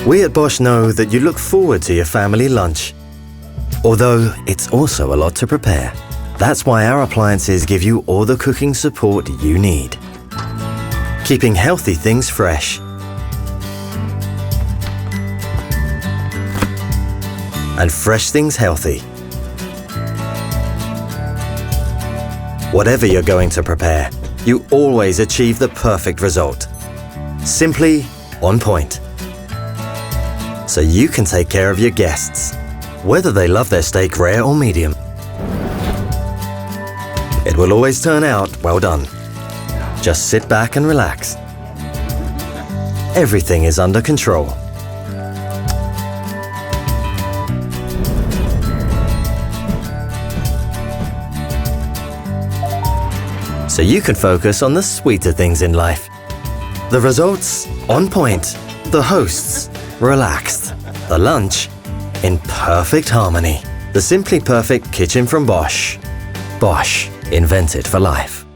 We at Bosch know that you look forward to your family lunch, although it's also a lot to prepare. That's why our appliances give you all the cooking support you need, keeping healthy things fresh and fresh things healthy. Whatever you're going to prepare, you always achieve the perfect result. Simply on point. So you can take care of your guests, whether they love their steak rare or medium. It will always turn out well done. Just sit back and relax. Everything is under control. So you can focus on the sweeter things in life. The results on point. The hosts relaxed. The lunch in perfect harmony. The simply perfect kitchen from Bosch. Bosch, invented for life.